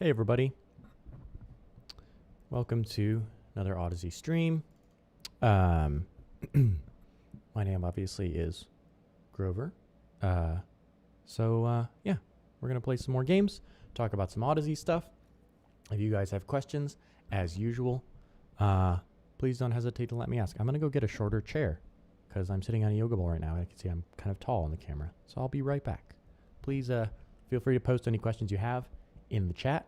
Hey everybody, welcome to another Audeze stream. My name obviously is Grover. Yeah, we're gonna play some more games, talk about some Audeze stuff. If you guys have questions, as usual, please don't hesitate to let me ask. I'm gonna go get a shorter chair because I'm sitting on a yoga ball right now. I can see I'm kind of tall on the camera, so I'll be right back. Please feel free to post any questions you have in the chat.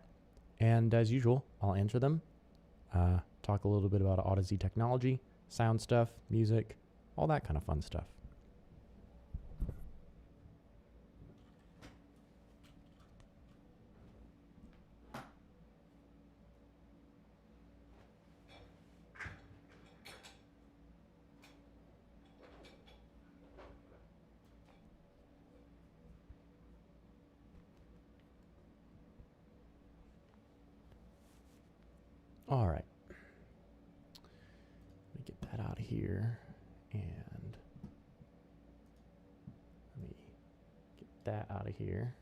And as usual, I'll answer them, talk a little bit about Audeze technology, sound stuff, music, all that kind of fun stuff. All right. Let me get that out of here. And let me get that out of here.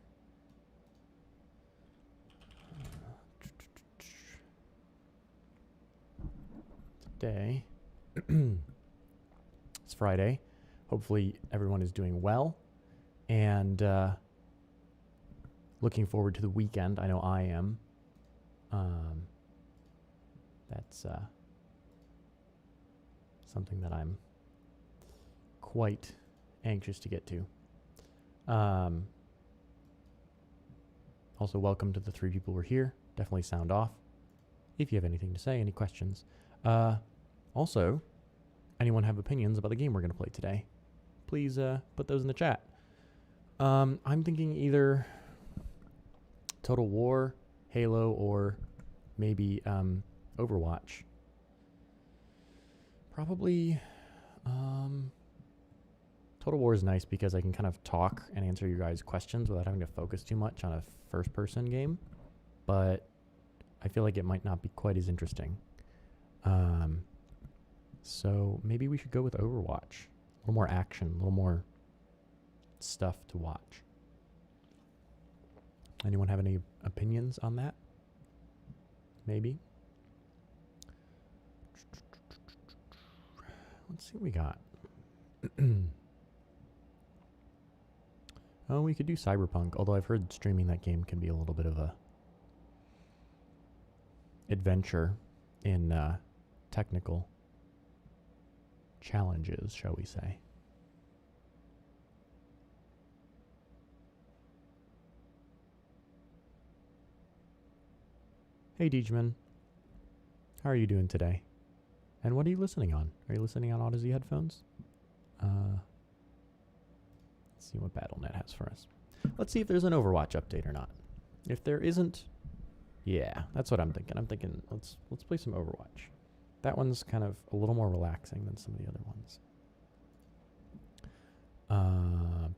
Today, it's Friday. Hopefully everyone is doing well. And looking forward to the weekend. I know I am. That's something that I'm quite anxious to get to. Also, welcome to the 3 people who are here. Definitely sound off if you have anything to say, any questions. Also, anyone have opinions about the game we're going to play today? Please put those in the chat. I'm thinking either Total War, Halo, or maybe Overwatch. Probably Total War is nice because I can kind of talk and answer your guys' questions without having to focus too much on a first-person game, but I feel like it might not be quite as interesting. So maybe we should go with Overwatch. A little more action, a little more stuff to watch. Anyone have any opinions on that? Maybe. Let's see what we got. Oh, we could do Cyberpunk, although I've heard streaming that game can be a little bit of a adventure in technical challenges, shall we say. Hey, Deejman. How are you doing today? And what are you listening on? Are you listening on Audeze headphones? Let's see what BattleNet has for us. Let's see if there's an Overwatch update or not. If there isn't, yeah, that's what I'm thinking. I'm thinking let's play some Overwatch. That one's kind of a little more relaxing than some of the other ones.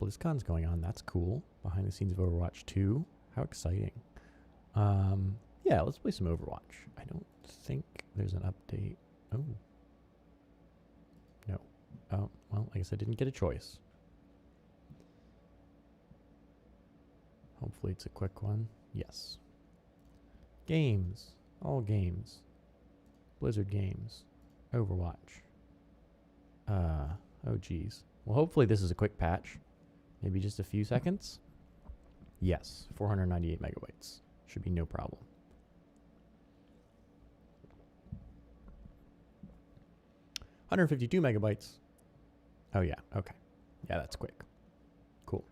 BlizzCon's going on. That's cool. Behind the scenes of Overwatch 2. How exciting. Yeah, let's play some Overwatch. I don't think there's an update. Oh. No. Oh, well, I guess I didn't get a choice. Hopefully it's a quick one. Yes. Games. All games. Blizzard games. Overwatch. Oh geez. Well, hopefully this is a quick patch. Maybe just a few seconds. Yes, 498 megabytes. Should be no problem. $152 megabytes. Oh yeah, okay. Yeah, that's quick. Cool.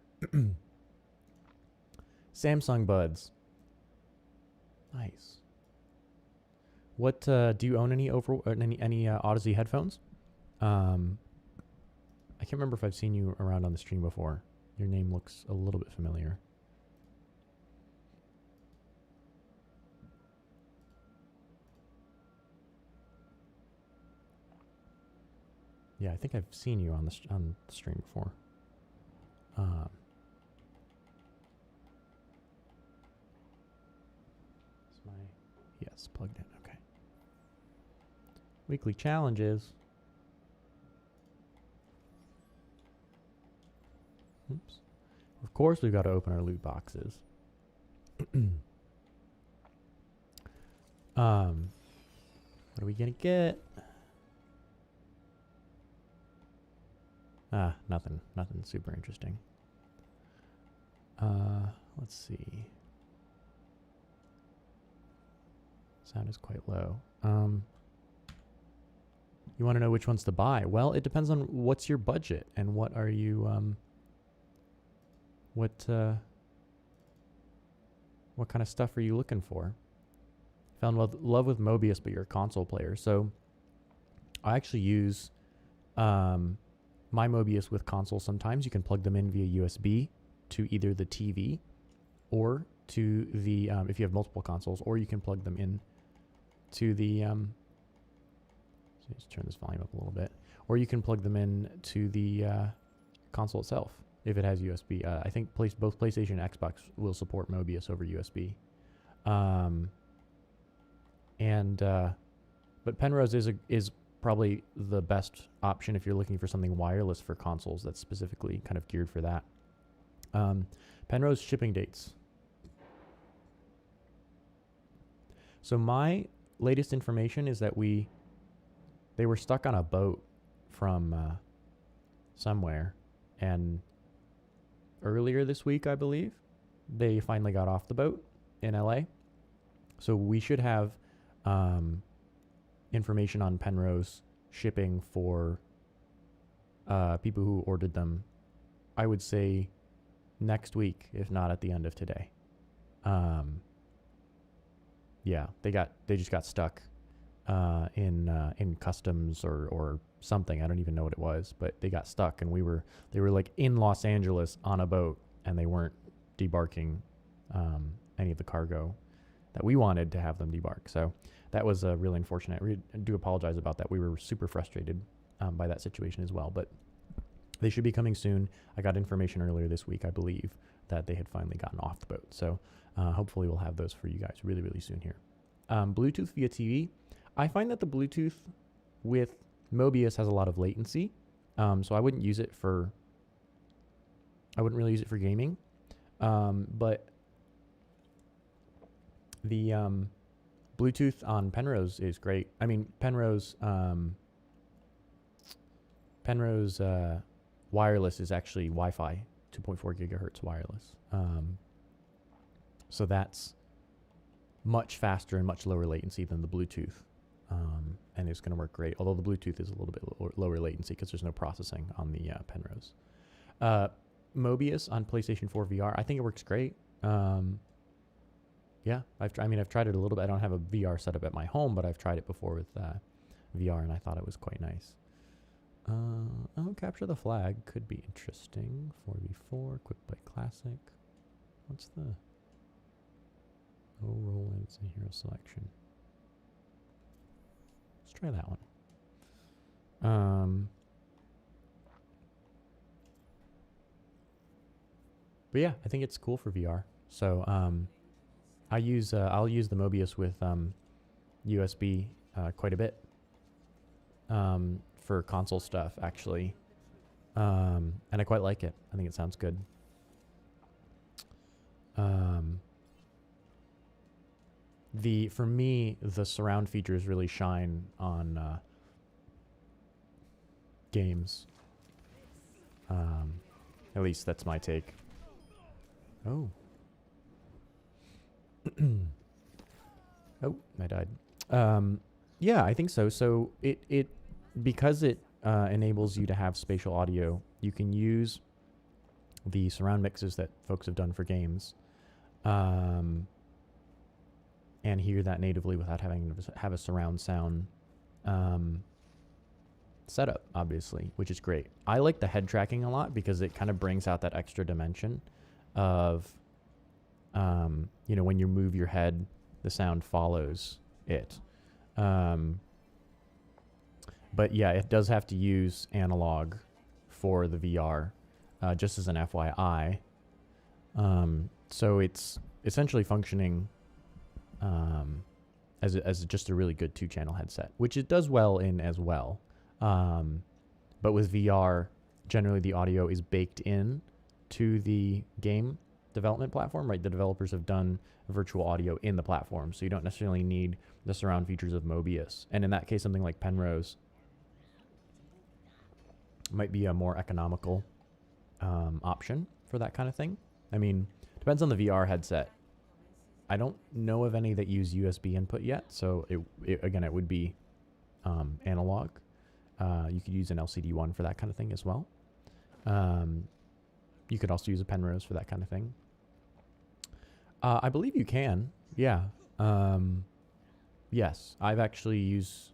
Samsung Buds. Nice. What do you own any Audeze headphones? I can't remember if I've seen you around on the stream before. Your name looks a little bit familiar. Yeah, I think I've seen you on the stream before. Is my yes plugged in? Okay. Weekly challenges. Oops. Of course, we've got to open our loot boxes. What are we gonna get? Nothing super interesting. Let's see. Sound is quite low. You want to know which ones to buy? Well, it depends on what's your budget and what are you, what kind of stuff are you looking for? Found love with Mobius, but you're a console player. So I actually use my Mobius with consoles sometimes. You can plug them in via USB to either the TV or to the, if you have multiple consoles, or you can plug them in to the, so let's turn this volume up a little bit, or you can plug them in to the console itself if it has USB. I think both PlayStation and Xbox will support Mobius over USB. But Penrose is probably the best option if you're looking for something wireless for consoles that's specifically kind of geared for that. Penrose shipping dates. So my latest information is that they were stuck on a boat from somewhere, and earlier this week, I believe, they finally got off the boat in LA. So we should have information on Penrose shipping for people who ordered them, I would say next week, if not at the end of today. Yeah, they just got stuck in customs or something. I don't even know what it was, but they got stuck, and they were like in Los Angeles on a boat, and they weren't debarking any of the cargo that we wanted to have them debark. So that was really unfortunate. I do apologize about that. We were super frustrated by that situation as well, but they should be coming soon. I got information earlier this week, I believe, that they had finally gotten off the boat. So hopefully we'll have those for you guys really, really soon here. Bluetooth via TV. I find that the Bluetooth with Mobius has a lot of latency. So I wouldn't really use it for gaming. But the Bluetooth on Penrose is great. I mean, Penrose wireless is actually Wi-Fi, 2.4 gigahertz wireless. So that's much faster and much lower latency than the Bluetooth. And it's going to work great. Although the Bluetooth is a little bit lower latency because there's no processing on the Penrose. Mobius on PlayStation 4 VR, I think it works great. Yeah, I've tried it a little bit. I don't have a VR setup at my home, but I've tried it before with VR, and I thought it was quite nice. Capture the Flag could be interesting. 4v4, Quick Play Classic. What's the... Oh, roll in hero selection. Let's try that one. But yeah, I think it's cool for VR. So I'll use the Mobius with USB quite a bit for console stuff, actually, and I quite like it. I think it sounds good. For me, the surround features really shine on games. At least that's my take. Oh. Oh, I died. Yeah, I think so. So it because it enables you to have spatial audio, you can use the surround mixes that folks have done for games, and hear that natively without having to have a surround sound setup, obviously, which is great. I like the head tracking a lot because it kind of brings out that extra dimension of, when you move your head, the sound follows it. But yeah, it does have to use analog for the VR, just as an FYI. So it's essentially functioning as just a really good 2-channel headset, which it does well in as well. But with VR, generally the audio is baked in to the game development platform, right? The developers have done virtual audio in the platform, so you don't necessarily need the surround features of Mobius. And in that case, something like Penrose might be a more economical option for that kind of thing. I mean, depends on the VR headset. I don't know of any that use USB input yet, so again, it would be analog. You could use an LCD one for that kind of thing as well. You could also use a Penrose for that kind of thing. I believe you can. Yeah. Yes, I've actually used...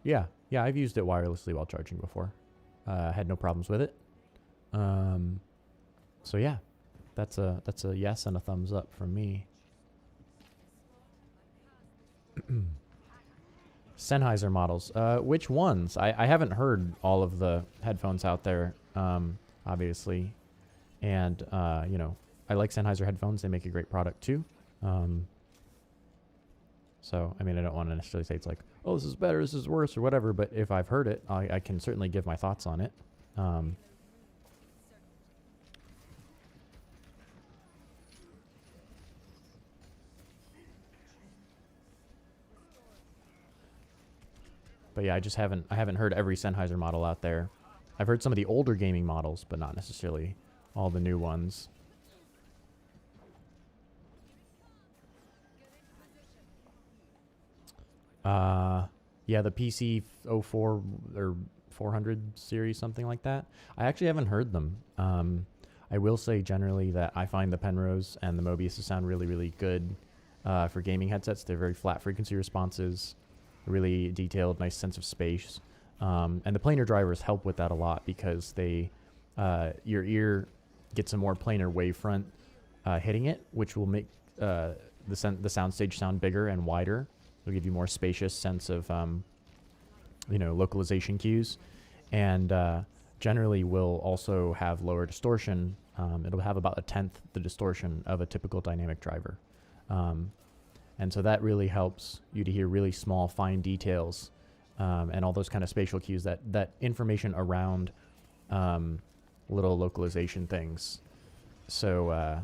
Yeah, I've used it wirelessly while charging before. Had no problems with it. So yeah, that's a yes and a thumbs up from me. Sennheiser models. Which ones? I haven't heard all of the headphones out there, obviously. And, you know, I like Sennheiser headphones. They make a great product too. So, I mean, I don't want to necessarily say it's like, oh, this is better, this is worse, or whatever. But if I've heard it, I can certainly give my thoughts on it. But yeah, I haven't heard every Sennheiser model out there. I've heard some of the older gaming models, but not necessarily all the new ones. Yeah, the PC 04 or 400 series, something like that. I actually haven't heard them. I will say generally that I find the Penrose and the Mobius sound really, really good for gaming headsets. They're very flat frequency responses, really detailed, nice sense of space. And the planar drivers help with that a lot because they, your ear gets a more planar wavefront hitting it, which will make the soundstage sound bigger and wider. It'll give you more spacious sense of, you know, localization cues, and generally will also have lower distortion. It'll have about 1/10 the distortion of a typical dynamic driver. And so that really helps you to hear really small, fine details, and all those kind of spatial cues, that information around little localization things. So,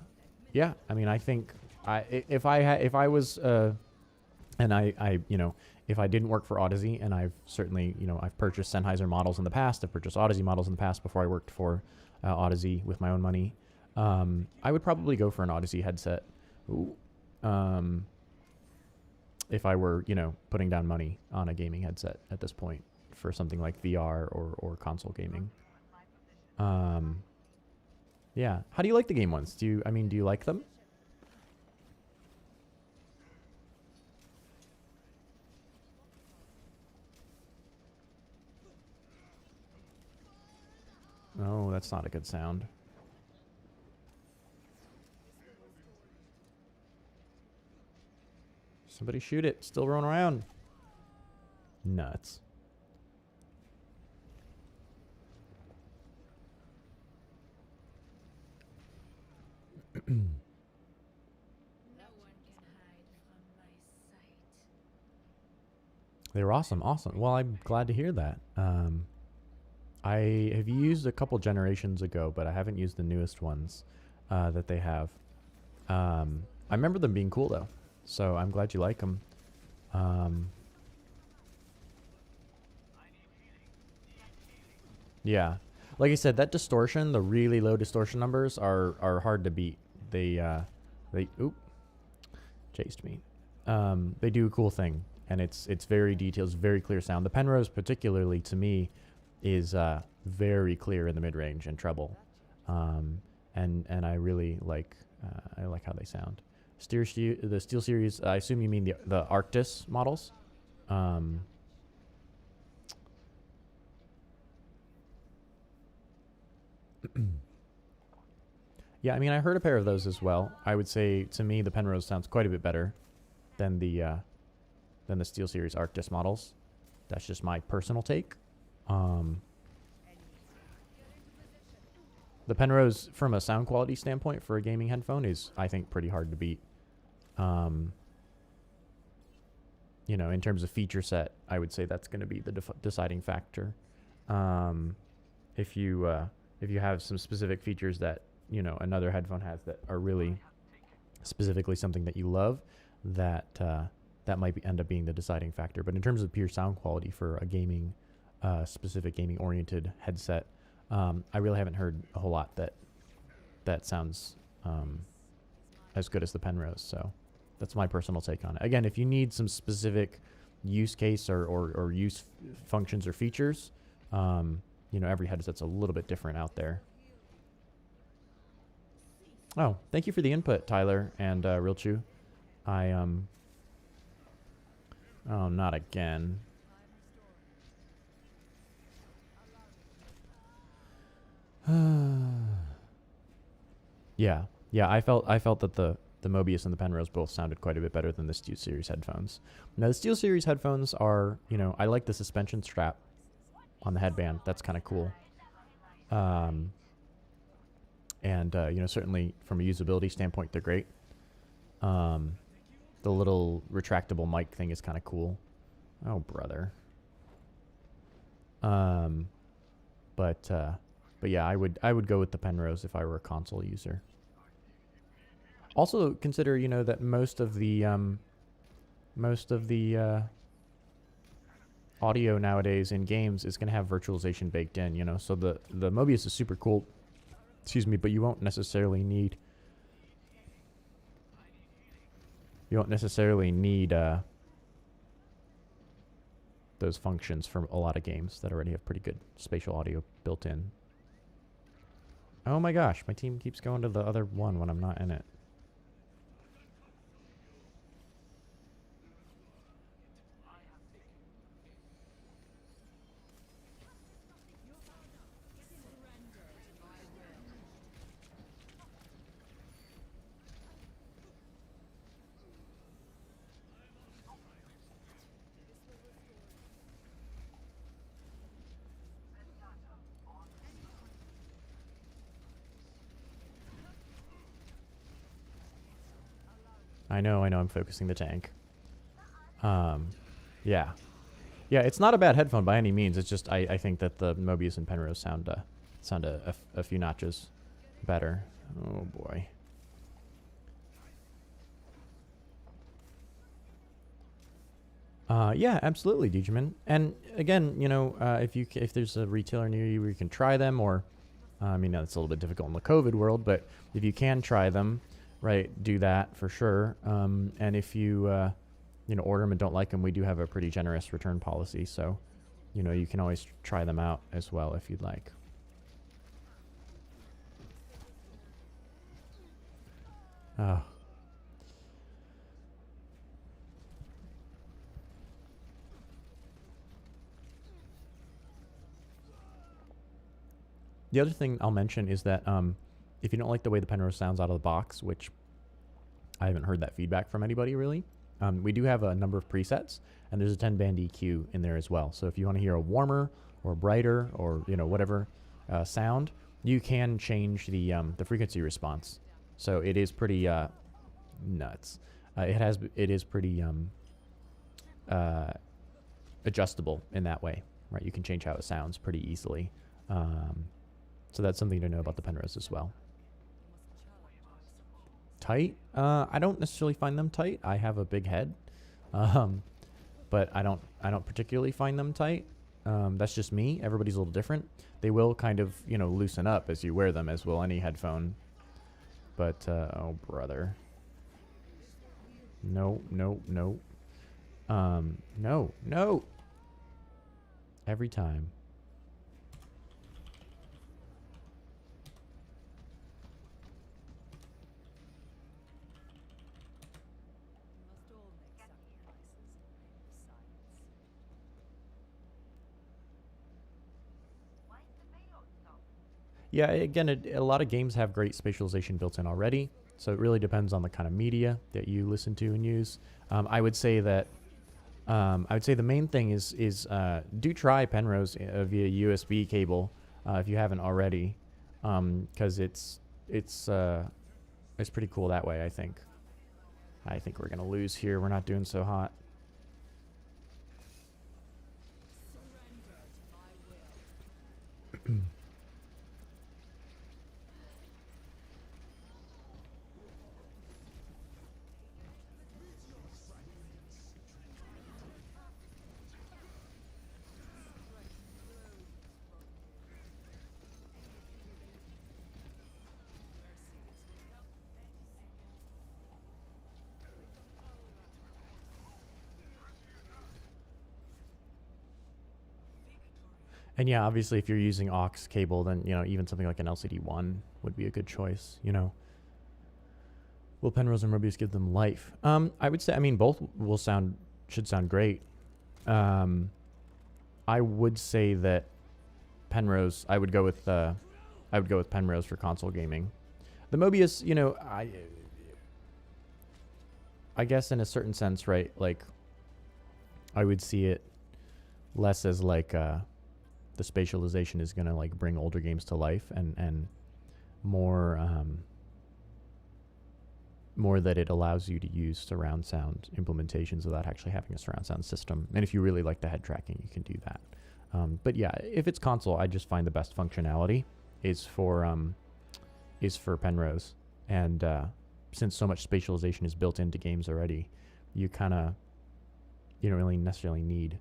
yeah, I mean, I think if I was, and I, you know, if I didn't work for Audeze, and I've certainly, you know, I've purchased Sennheiser models in the past, I've purchased Audeze models in the past before I worked for Audeze with my own money, I would probably go for an Audeze headset. Ooh. If I were, you know, putting down money on a gaming headset at this point for something like VR or console gaming. Yeah. How do you like the game ones? Do you like them? Oh, that's not a good sound. Somebody shoot it. Still rolling around. Nuts. They were awesome. Awesome. Well, I'm glad to hear that. I have used a couple generations ago, but I haven't used the newest ones that they have. I remember them being cool, though. So I'm glad you like them. Yeah. Like I said, that distortion, the really low distortion numbers are hard to beat. They oop, chased me. They do a cool thing, and it's very detailed, it's very clear sound. The Penrose particularly, to me, is very clear in the mid-range and treble. And I really like how they sound. The Steel Series, I assume you mean the Arctis models. Yeah, I mean, I heard a pair of those as well. I would say, to me, the Penrose sounds quite a bit better than the Steel Series Arctis models. That's just my personal take. The Penrose, from a sound quality standpoint for a gaming headphone, is, I think, pretty hard to beat. You know, in terms of feature set, I would say that's going to be the deciding factor. If you have some specific features that you know, another headphone has that are really specifically something that you love, that that might end up being the deciding factor. But in terms of pure sound quality for a gaming, specific gaming oriented headset, I really haven't heard a whole lot that sounds as good as the Penrose. So that's my personal take on it. Again, if you need some specific use case or use functions or features, you know, every headset's a little bit different out there. Oh, thank you for the input, Tyler and Real Chew. Oh, not again. Yeah, I felt that the Mobius and the Penrose both sounded quite a bit better than the Steel Series headphones. Now the Steel Series headphones are, you know, I like the suspension strap on the headband. That's kind of cool. And you know, certainly from a usability standpoint, they're great. The little retractable mic thing is kind of cool. Oh, brother. But yeah, I would go with the Penrose if I were a console user. Also consider, you know, that most of the audio nowadays in games is going to have virtualization baked in, you know. So the Mobius is super cool. Excuse me, but you won't necessarily need those functions for a lot of games that already have pretty good spatial audio built in. Oh my gosh, my team keeps going to the other one when I'm not in it. I know, I'm focusing the tank. Yeah. Yeah, it's not a bad headphone by any means. It's just I think that the Mobius and Penrose sound a few notches better. Oh boy. Yeah, absolutely, Degeman. And again, you know, if there's a retailer near you where you can try them, or I mean, that's a little bit difficult in the COVID world, but if you can try them, right, do that for sure. And if you you know, order them and don't like them, we do have a pretty generous return policy, so you know, you can always try them out as well if you'd like. Oh. The other thing I'll mention is that if you don't like the way the Penrose sounds out of the box, which I haven't heard that feedback from anybody really, we do have a number of presets, and there's a 10-band EQ in there as well. So if you want to hear a warmer or brighter or, you know, whatever sound, you can change the frequency response. So it is pretty nuts. It is pretty adjustable in that way, right? You can change how it sounds pretty easily. So that's something to know about the Penrose as well. Tight? I don't necessarily find them tight. I have a big head, but I don't particularly find them tight. That's just me. Everybody's a little different. They will kind of, you know, loosen up as you wear them, as will any headphone. But oh brother, no. No. Every time. Yeah, again, a lot of games have great spatialization built in already, so it really depends on the kind of media that you listen to and use. I would say that the main thing is do try Penrose via USB cable if you haven't already, because it's pretty cool that way. I think we're gonna lose here. We're not doing so hot. And yeah, obviously, if you're using aux cable, then even something like an LCD1 would be a good choice. Will Penrose and Mobius give them life? I would say, both should sound great. I would say that Penrose, I would go with Penrose for console gaming. The Mobius, I guess in a certain sense, right? Like, I would see it less as like the spatialization is gonna like bring older games to life, and more that it allows you to use surround sound implementations without actually having a surround sound system. And if you really like the head tracking, you can do that. But yeah, if it's console, I just find the best functionality is for Penrose. And since so much spatialization is built into games already, you don't really necessarily need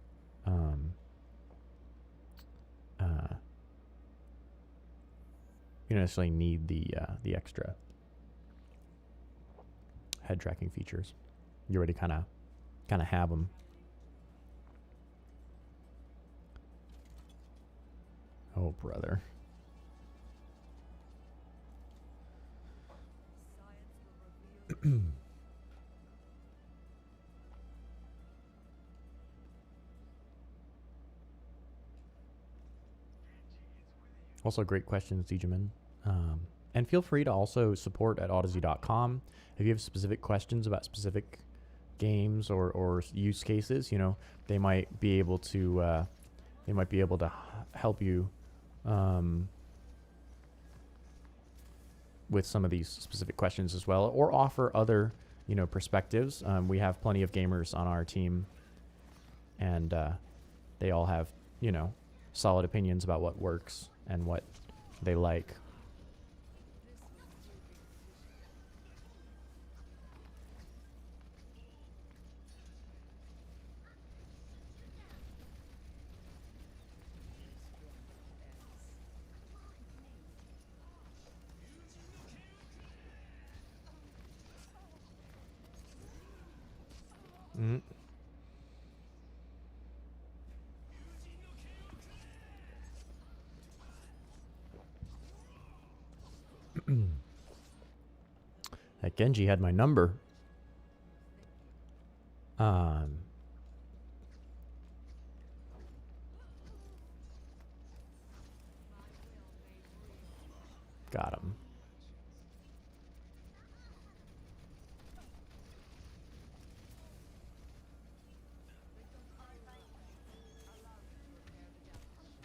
the extra head tracking features. You already kind of have them. Oh, brother. Also, great questions, Diegeman. And feel free to also support at Audeze.com. If you have specific questions about specific games or use cases, they might be able to help you with some of these specific questions as well, or offer other perspectives. We have plenty of gamers on our team, and they all have solid opinions about what works and what they like. That Genji had my number. Got him.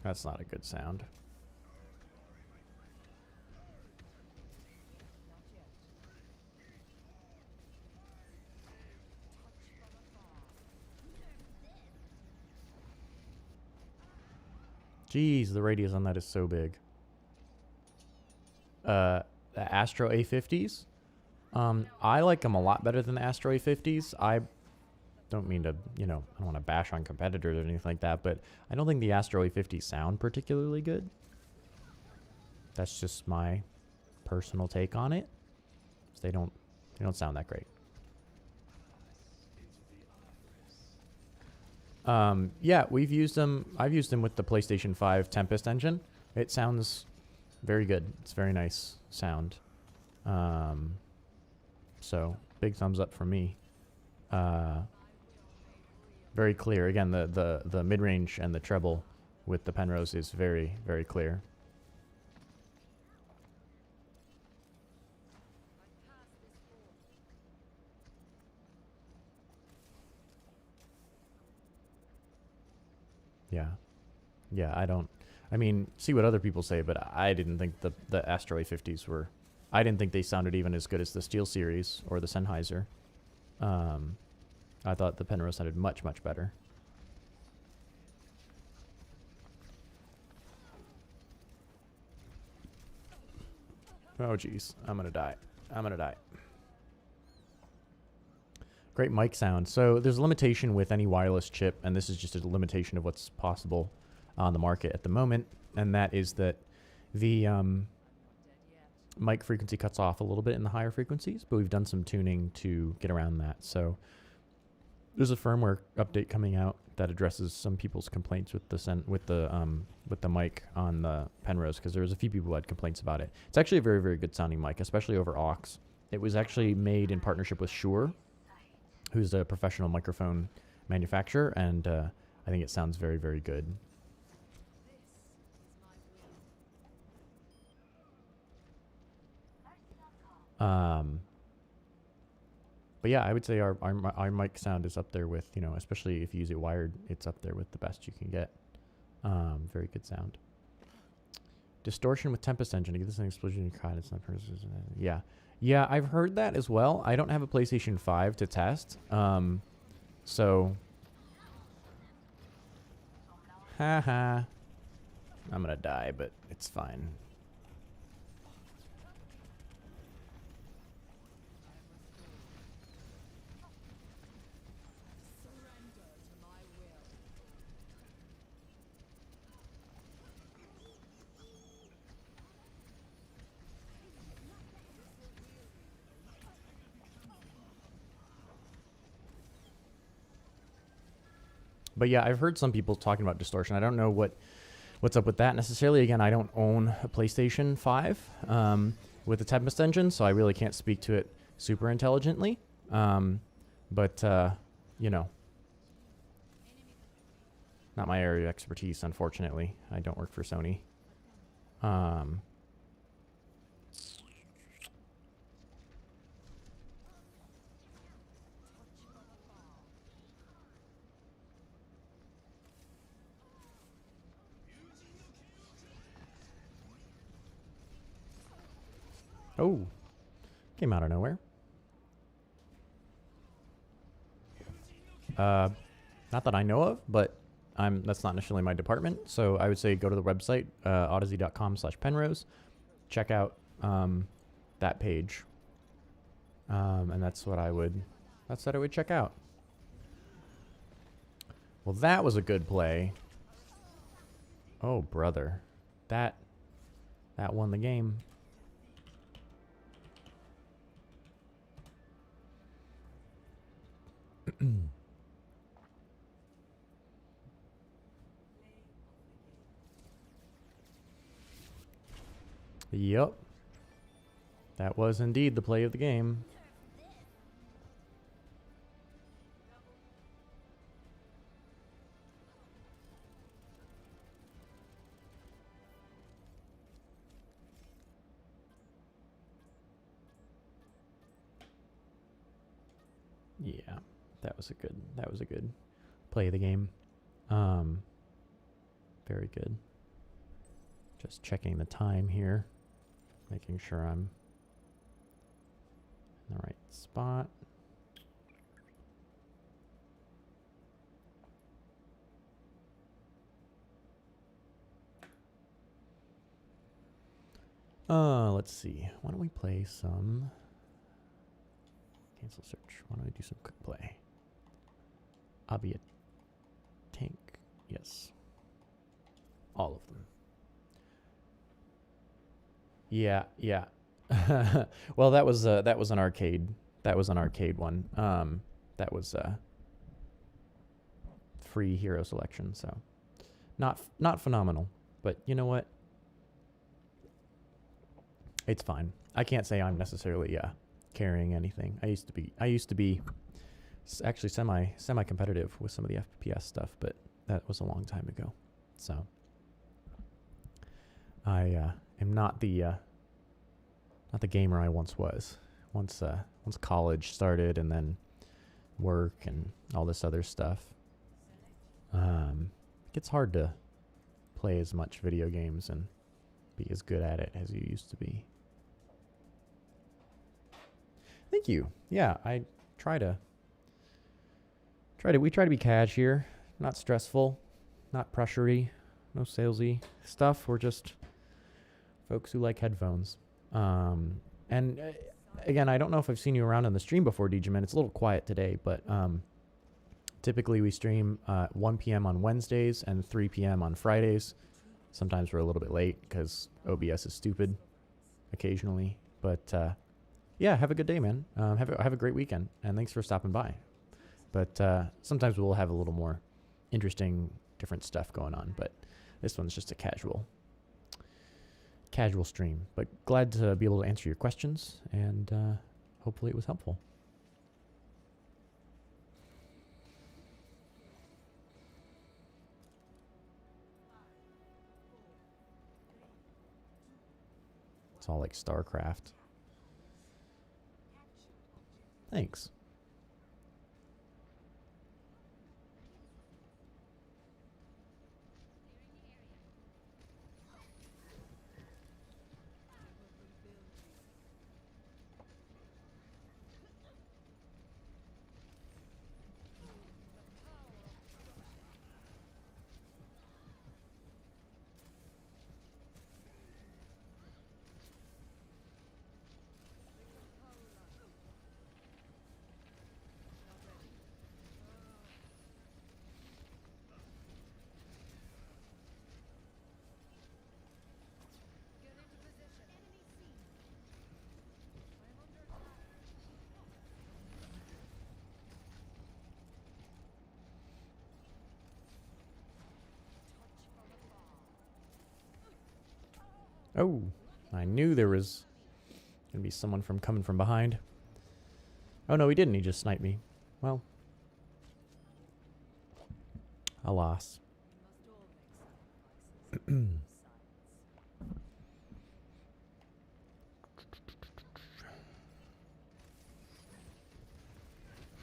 That's not a good sound. Jeez, the radius on that is so big. The Astro A50s. I like them a lot better than the Astro A50s. I don't mean to, I don't want to bash on competitors or anything like that, but I don't think the Astro A50s sound particularly good. That's just my personal take on it. They don't sound that great. Yeah, we've used them. I've used them with the PlayStation 5 Tempest engine. It sounds very good. It's very nice sound. So big thumbs up from me. Very clear. Again, the mid-range and the treble with the Penrose is very, very clear. Yeah, I mean, see what other people say, but I didn't think the Astro A50s were, I didn't think they sounded even as good as the Steel Series or the Sennheiser. I thought the Penrose sounded much, much better. Oh, geez. I'm going to die. Great mic sound. So there's a limitation with any wireless chip, and this is just a limitation of what's possible on the market at the moment, and that is that the mic frequency cuts off a little bit in the higher frequencies, but we've done some tuning to get around that. So there's a firmware update coming out that addresses some people's complaints with the mic on the Penrose, because there was a few people who had complaints about it. It's actually a very, very good sounding mic, especially over aux. It was actually made in partnership with Shure, who's a professional microphone manufacturer, and I think it sounds very, very good. But yeah, I would say our mic sound is up there with, you know, especially if you use it wired, it's up there with the best you can get. Very good sound. Distortion with Tempest Engine. To get this an explosion in your COD, it's not yeah. Yeah, I've heard that as well. I don't have a PlayStation 5 to test. So haha. I'm gonna die, but it's fine. But yeah, I've heard some people talking about distortion. I don't know what's up with that necessarily. Again, I don't own a PlayStation 5 with the Tempest engine, so I really can't speak to it super intelligently. But you know, not my area of expertise, unfortunately. I don't work for Sony. Oh, came out of nowhere. Not that I know of, but that's not necessarily my department. So I would say go to the website, audeze.com/Penrose. Check out that page. And that's what I would check out. Well, that was a good play. Oh, brother. That won the game. Yep. That was indeed the play of the game. Yeah, that was a good play of the game. Very good. Just checking the time here, making sure I'm in the right spot. Let's see. Why don't we play some cancel search? Why don't we do some quick play? I'll be a tank. Yes. All of them. Yeah, yeah. Well, that was an arcade. That was an arcade one. That was free hero selection, so not phenomenal. But you know what? It's fine. I can't say I'm necessarily carrying anything. I used to be actually semi competitive with some of the FPS stuff, but that was a long time ago. So I am not the gamer I once was. Once college started and then work and all this other stuff, it gets hard to play as much video games and be as good at it as you used to be. Thank you. Yeah, I we try to be cash here, not stressful, not pressury, no salesy stuff. We're just folks who like headphones. And again, I don't know if I've seen you around on the stream before, DJman. It's a little quiet today, but typically we stream 1 p.m. on Wednesdays and 3 p.m. on Fridays. Sometimes we're a little bit late because OBS is stupid occasionally. But yeah, have a good day, man. Have a great weekend, and thanks for stopping by. But sometimes we'll have a little more interesting, different stuff going on. But this one's just a casual stream. But glad to be able to answer your questions, and hopefully it was helpful. It's all like StarCraft. Thanks. Oh, I knew there was going to be someone coming from behind. Oh, no, he didn't. He just sniped me. Well, alas. If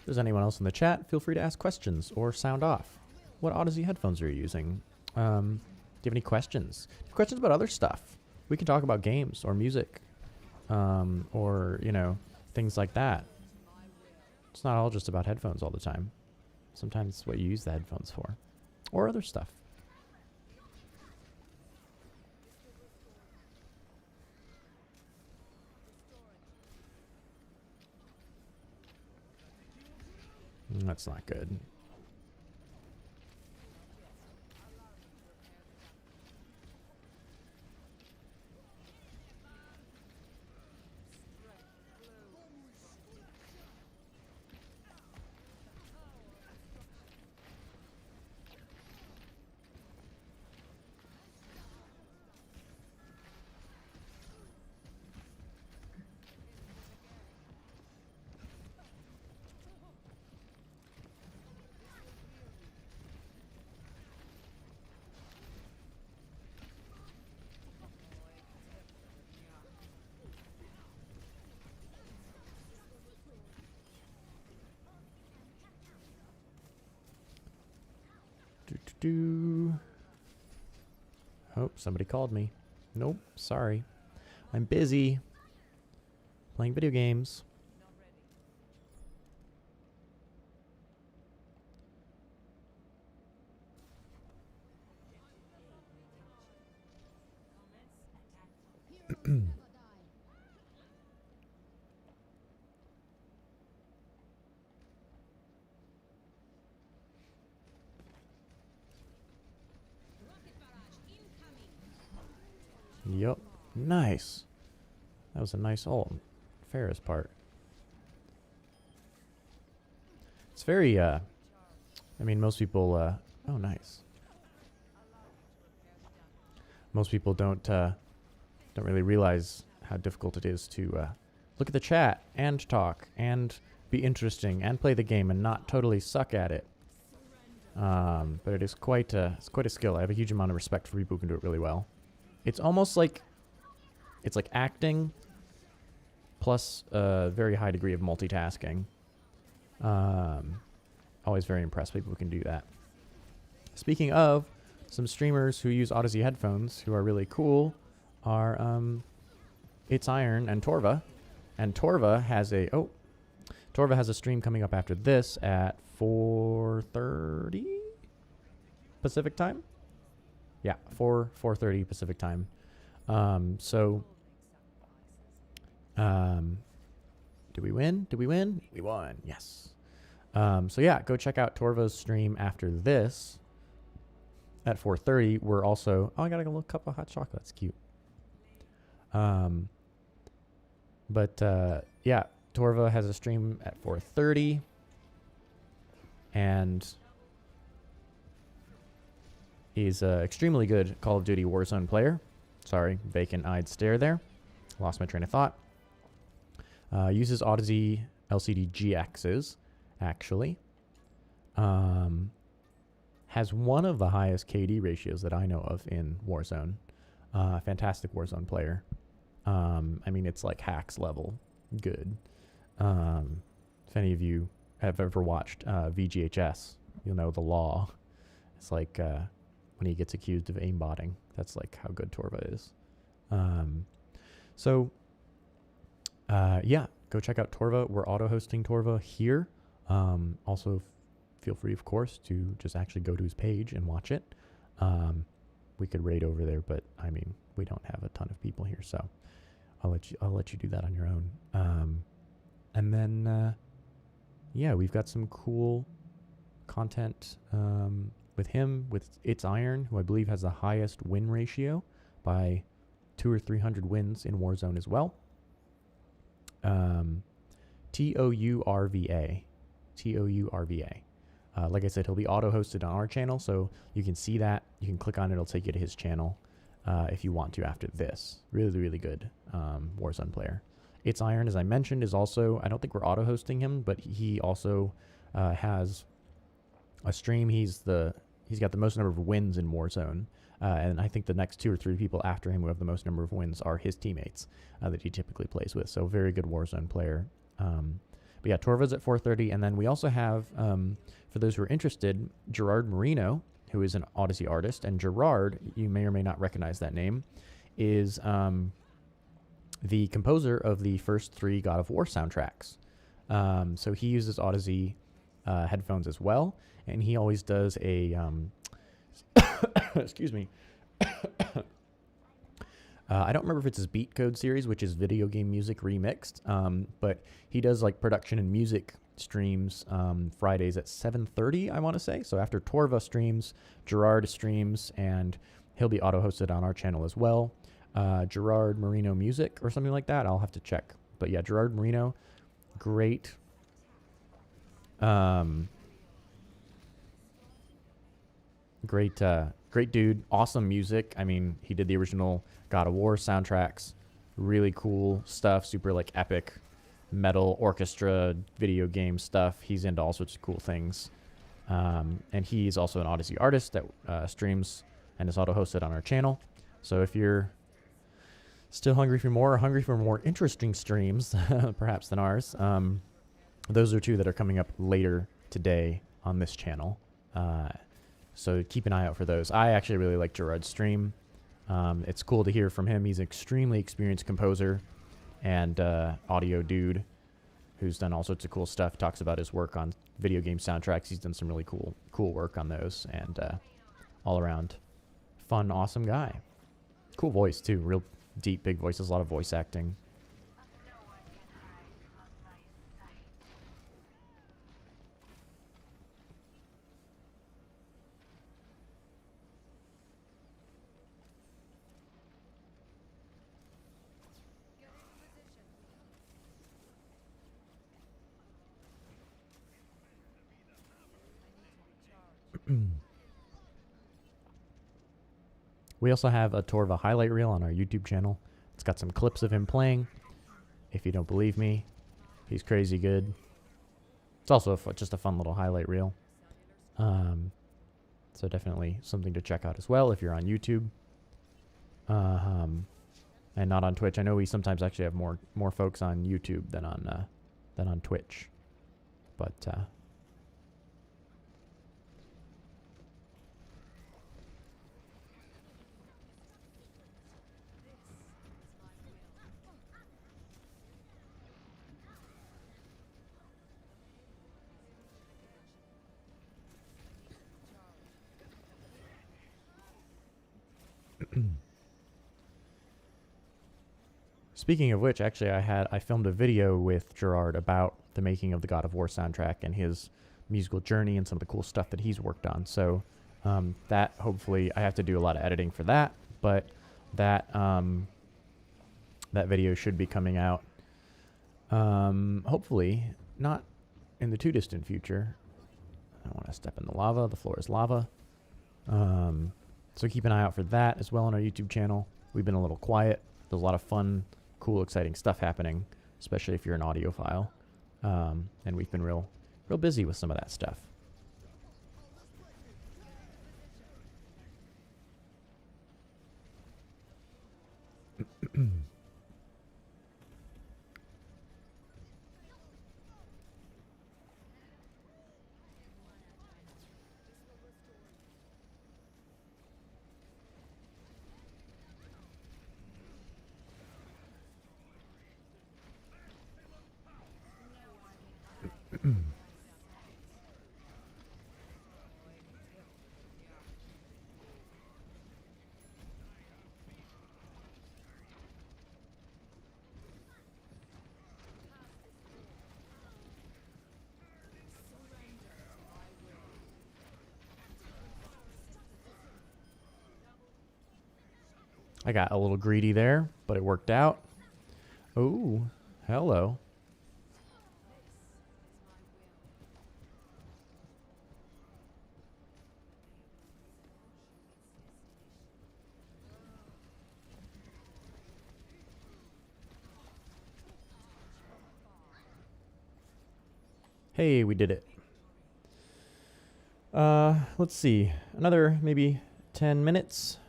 there's anyone else in the chat, feel free to ask questions or sound off. What Audeze headphones are you using? Do you have any questions? Questions about other stuff? We can talk about games or music, or, you know, things like that. It's not all just about headphones all the time. Sometimes it's what you use the headphones for, or other stuff. That's not good. Oh, somebody called me. Nope, sorry. I'm busy playing video games. Yup. Nice. That was a nice ult. Farrah's part. It's very, I mean, most people, oh, nice. Most people don't really realize how difficult it is to, look at the chat and talk and be interesting and play the game and not totally suck at it. But it is it's quite a skill. I have a huge amount of respect for people who can do it really well. It's almost like, it's like acting plus a very high degree of multitasking. Always very impressed with people who can do that. Speaking of some streamers who use Audeze headphones who are really cool are It's Iron and Torva. And Torva has a stream coming up after this at 4:30 Pacific time. Yeah, 4:30 Pacific time. Did we win? Did we win? We won. Yes. So yeah, go check out Torva's stream after this at 4:30. We're also, oh, I got a little cup of hot chocolate. That's cute. Yeah, Torva has a stream at 4:30, and He's an extremely good Call of Duty Warzone player. Sorry, vacant-eyed stare there. Lost my train of thought. Uses Audeze LCD GXs, actually. Has one of the highest KD ratios that I know of in Warzone. Fantastic Warzone player. I mean, it's like hacks level good. If any of you have ever watched VGHS, you'll know the law. It's like when he gets accused of aimbotting. That's like how good Torva is. Yeah, go check out Torva. We're auto-hosting Torva here. Also, feel free, of course, to just actually go to his page and watch it. We could raid over there, but I mean, we don't have a ton of people here, so I'll let you do that on your own. And then, yeah, we've got some cool content with him, with It's Iron, who I believe has the highest win ratio by 200 or 300 wins in Warzone as well. Tourva. Like I said, he'll be auto-hosted on our channel, so you can see that. You can click on it. It'll take you to his channel if you want to after this. Really, really good Warzone player. It's Iron, as I mentioned, is also... I don't think we're auto-hosting him, but he also has a stream. He's got the most number of wins in Warzone. And I think the next 2 or 3 people after him who have the most number of wins are his teammates that he typically plays with. So very good Warzone player. But yeah, Torva's at 430. And then we also have, for those who are interested, Gerard Marino, who is an Audeze artist. And Gerard, you may or may not recognize that name, is the composer of the first 3 God of War soundtracks. So he uses Audeze headphones as well. And he always does a... excuse me. I don't remember if it's his Beat Code series, which is video game music remixed, but he does like production and music streams Fridays at 7:30, I want to say. So after Torva streams, Gerard streams, and he'll be auto-hosted on our channel as well. Gerard Marino Music or something like that. I'll have to check. But yeah, Gerard Marino, great. Great dude. Awesome music. I mean, he did the original God of War soundtracks. Really cool stuff. Super like epic metal orchestra video game stuff. He's into all sorts of cool things. And he's also an Audeze artist that streams and is auto-hosted on our channel. So if you're still hungry for more, or hungry for more interesting streams, perhaps than ours, those are 2 that are coming up later today on this channel. So keep an eye out for those. I actually really like Gerard's stream. It's cool to hear from him. He's an extremely experienced composer and audio dude who's done all sorts of cool stuff. Talks about his work on video game soundtracks. He's done some really cool work on those, and all around fun, awesome guy. Cool voice too. Real deep, big voices. A lot of voice acting. We also have a Torva highlight reel on our YouTube channel. It's got some clips of him playing. If you don't believe me, he's crazy good. It's also just a fun little highlight reel. So definitely something to check out as well if you're on YouTube. And not on Twitch. I know we sometimes actually have more folks on YouTube than on Twitch. But speaking of which, actually, I filmed a video with Gerard about the making of the God of War soundtrack and his musical journey and some of the cool stuff that he's worked on. So that hopefully I have to do a lot of editing for that, but that that video should be coming out hopefully not in the too distant future. I don't want to step in the lava. The floor is lava. So keep an eye out for that as well on our YouTube channel. We've been a little quiet. There's a lot of fun, cool, exciting stuff happening, especially if you're an audiophile. And we've been real busy with some of that stuff. I got a little greedy there, but it worked out. Ooh, hello. Hey, we did it. Let's see. Another maybe 10 minutes.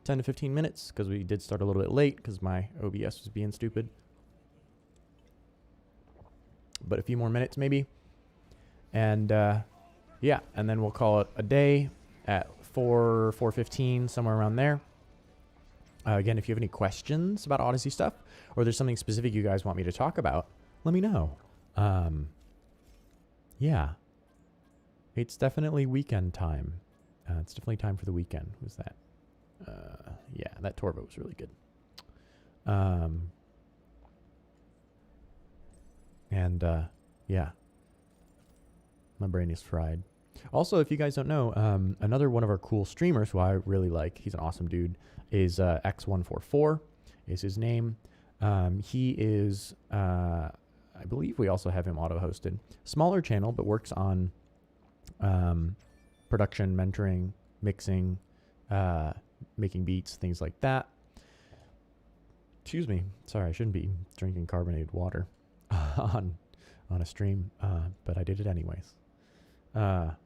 10 to 15 minutes, because we did start a little bit late because my OBS was being stupid. But a few more minutes maybe. And yeah, and then we'll call it a day at 4:15, somewhere around there. Again, if you have any questions about Audeze stuff, or there's something specific you guys want me to talk about, let me know. Yeah. It's definitely weekend time. It's definitely time for the weekend. Who's that? Yeah, that Torvo was really good. Yeah. My brain is fried. Also, if you guys don't know, another one of our cool streamers who I really like, he's an awesome dude, is X144 is his name. He is, I believe we also have him auto-hosted. Smaller channel, but works on production, mentoring, mixing, making beats, things like that. Excuse me. Sorry, I shouldn't be drinking carbonated water on a stream, but I did it anyways. But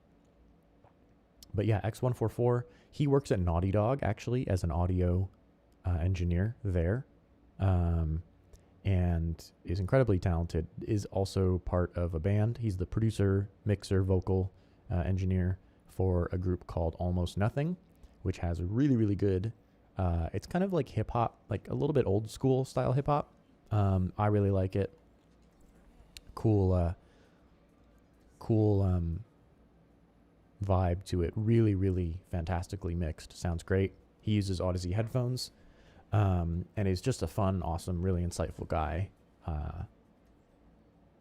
yeah, X144, he works at Naughty Dog, actually, as an audio engineer there, and is incredibly talented, is also part of a band. He's the producer, mixer, vocal engineer for a group called Almost Nothing, which has a really, really good, it's kind of like hip-hop, like a little bit old school style hip-hop. I really like it. Cool vibe to it. Really, really fantastically mixed. Sounds great. He uses Audeze headphones, and is just a fun, awesome, really insightful guy.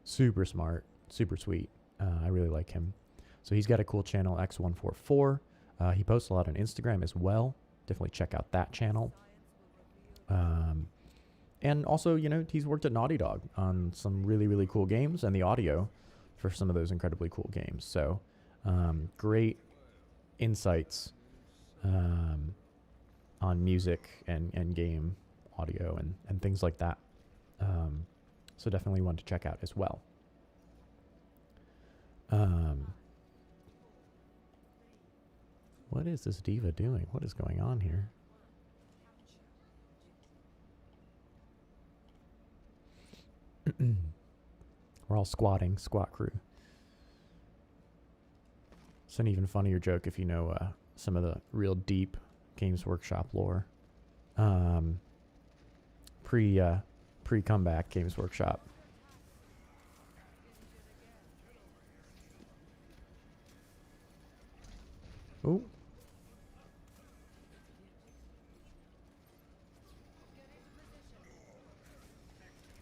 Super smart, super sweet. I really like him. So he's got a cool channel, X144. He posts a lot on Instagram as well. Definitely check out that channel. And also, you know, he's worked at Naughty Dog on some really, really cool games and the audio for some of those incredibly cool games. So great insights on music and game audio and things like that. So definitely one to check out as well. What is this diva doing? What is going on here? We're all squatting, squat crew. It's an even funnier joke if you know some of the real deep Games Workshop lore. Pre-comeback Games Workshop. Ooh.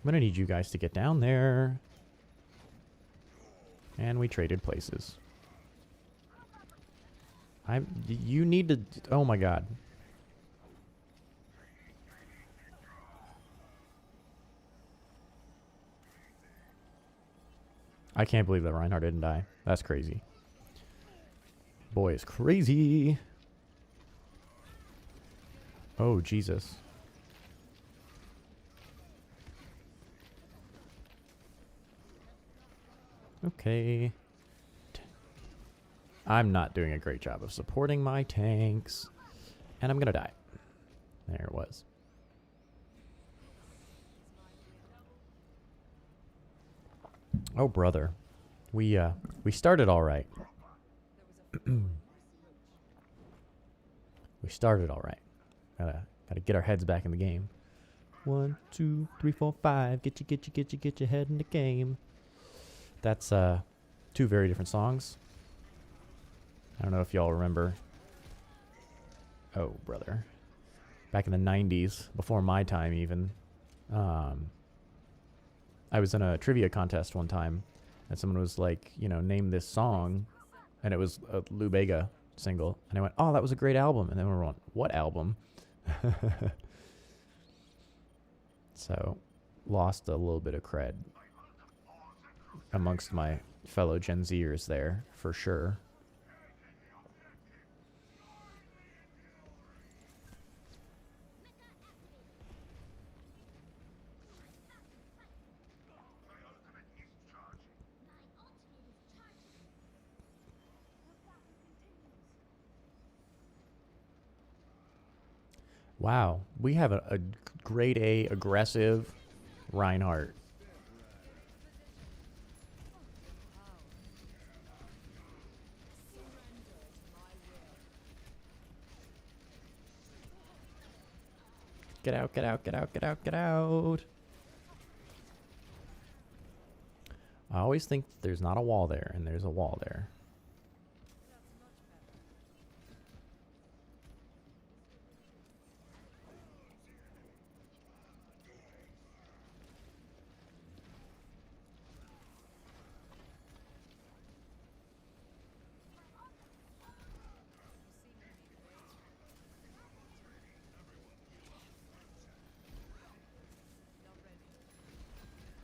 I'm gonna need you guys to get down there. And we traded places. You need to, oh my god. I can't believe that Reinhardt didn't die. That's crazy. Boy is crazy. Oh, Jesus. Okay. I'm not doing a great job of supporting my tanks. And I'm gonna die. There it was. Oh, brother. We started all right. We started all right. Gotta get our heads back in the game. 1, 2, 3, 4, 5. Get your head in the game. That's two very different songs. I don't know if y'all remember. Oh, brother. Back in the 90s, before my time even. I was in a trivia contest one time, and someone was like, you know, name this song, and it was a Lou Bega single, and I went, oh, that was a great album, and then we went, what album? So, lost a little bit of cred amongst my fellow Gen Zers there, for sure. Wow, we have a grade A aggressive Reinhardt. Get out, get out, get out, get out, get out. I always think there's not a wall there, and there's a wall there.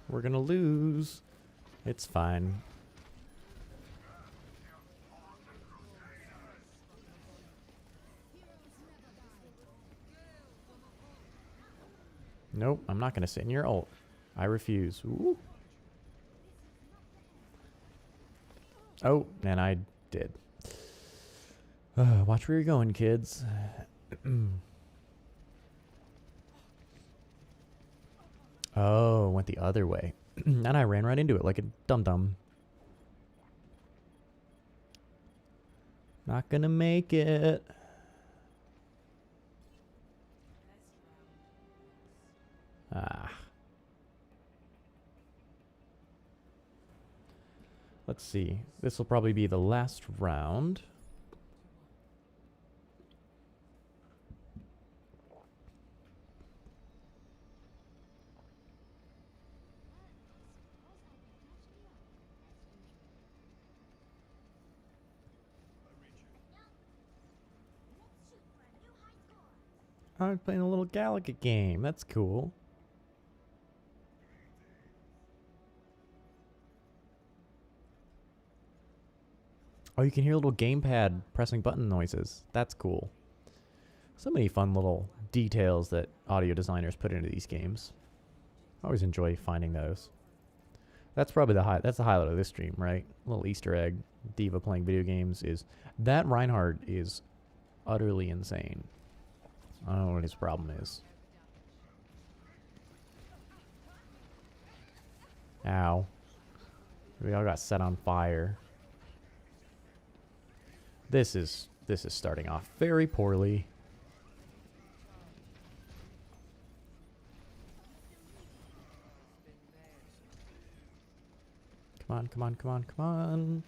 We're gonna lose. It's fine. Nope, I'm not gonna sit in your ult. I refuse. Ooh. Oh, and I did. Watch where you're going, kids. Oh, went the other way. And I ran right into it like a dum-dum. Not gonna make it. Ah. Let's see. This will probably be the last round. I'm playing a little Galaga game. That's cool. Oh, you can hear little gamepad pressing button noises. That's cool. So many fun little details that audio designers put into these games. I always enjoy finding those. That's probably that's the highlight of this stream, right? A little Easter egg. Diva playing video games is that Reinhardt is utterly insane. I don't know what his problem is. Ow. We all got set on fire. This is starting off very poorly. Come on, come on, come on, come on.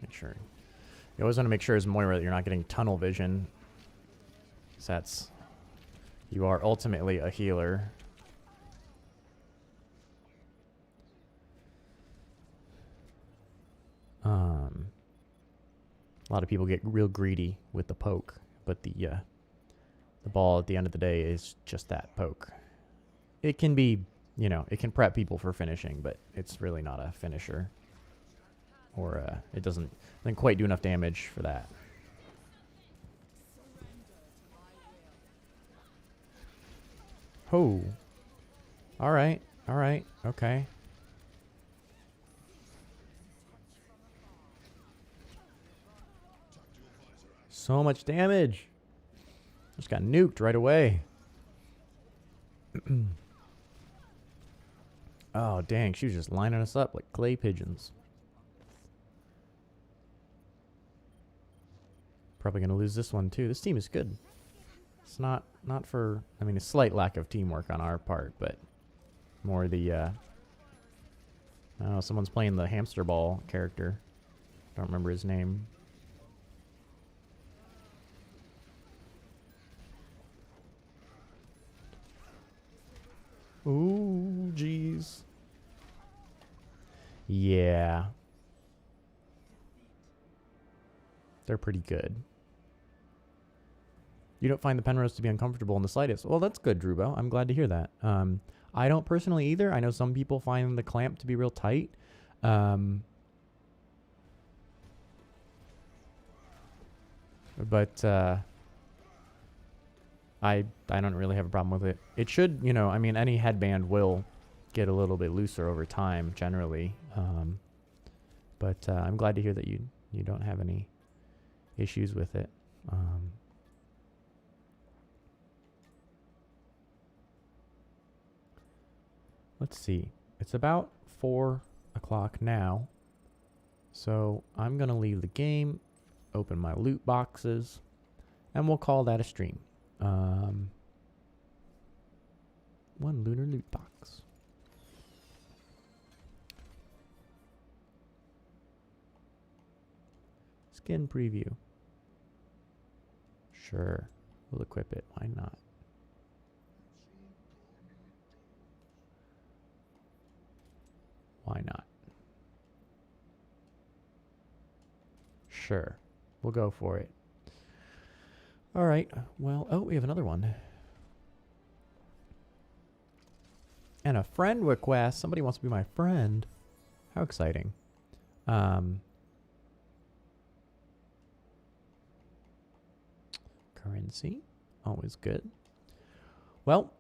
Make sure. You always want to make sure as Moira that you're not getting tunnel vision. 'Cause that's... You are ultimately a healer. A lot of people get real greedy with the poke, but the ball at the end of the day is just that poke. It can be, you know, it can prep people for finishing, but it's really not a finisher. Or it doesn't quite do enough damage for that. Oh. Alright, alright, okay. So much damage. Just got nuked right away. Oh, dang. She was just lining us up like clay pigeons. Probably going to lose this one, too. This team is good. It's not for... I mean, a slight lack of teamwork on our part, but more the... I don't know, someone's playing the hamster ball character. Don't remember his name. Ooh, jeez. Yeah. They're pretty good. You don't find the Penrose to be uncomfortable in the slightest. Well, that's good, Drubo. I'm glad to hear that. I don't personally either. I know some people find the clamp to be real tight. But I don't really have a problem with it. It should, you know, I mean, any headband will get a little bit looser over time, generally. But I'm glad to hear that you don't have any issues with it. Let's see. It's about 4 o'clock now. So I'm going to leave the game, open my loot boxes, and we'll call that a stream. One lunar loot box. Skin preview. Sure. We'll equip it. Why not? Why not? Sure. We'll go for it. All right. Well, oh, we have another one. And a friend request. Somebody wants to be my friend. How exciting. Currency. Always good. Well,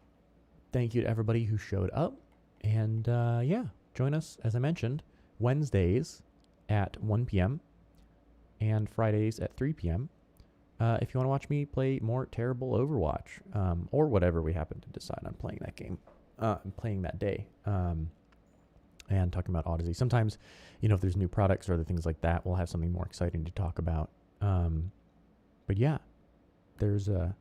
thank you to everybody who showed up. And yeah, join us, as I mentioned, Wednesdays at 1 p.m. and Fridays at 3 p.m. If you want to watch me play more terrible Overwatch, or whatever we happen to decide on playing that game, playing that day, and talking about Audeze. Sometimes, you know, if there's new products or other things like that, we'll have something more exciting to talk about. But yeah, those are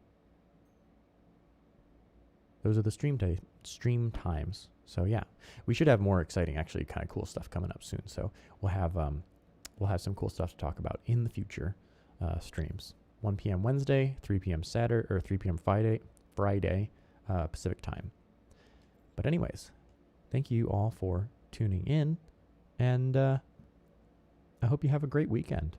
the stream times. So yeah, we should have more exciting, actually, kind of cool stuff coming up soon. So we'll have some cool stuff to talk about in the future streams. 1 p.m. Wednesday, 3 p.m. Saturday, or 3 p.m. Friday, Pacific time. But anyways, thank you all for tuning in, and I hope you have a great weekend.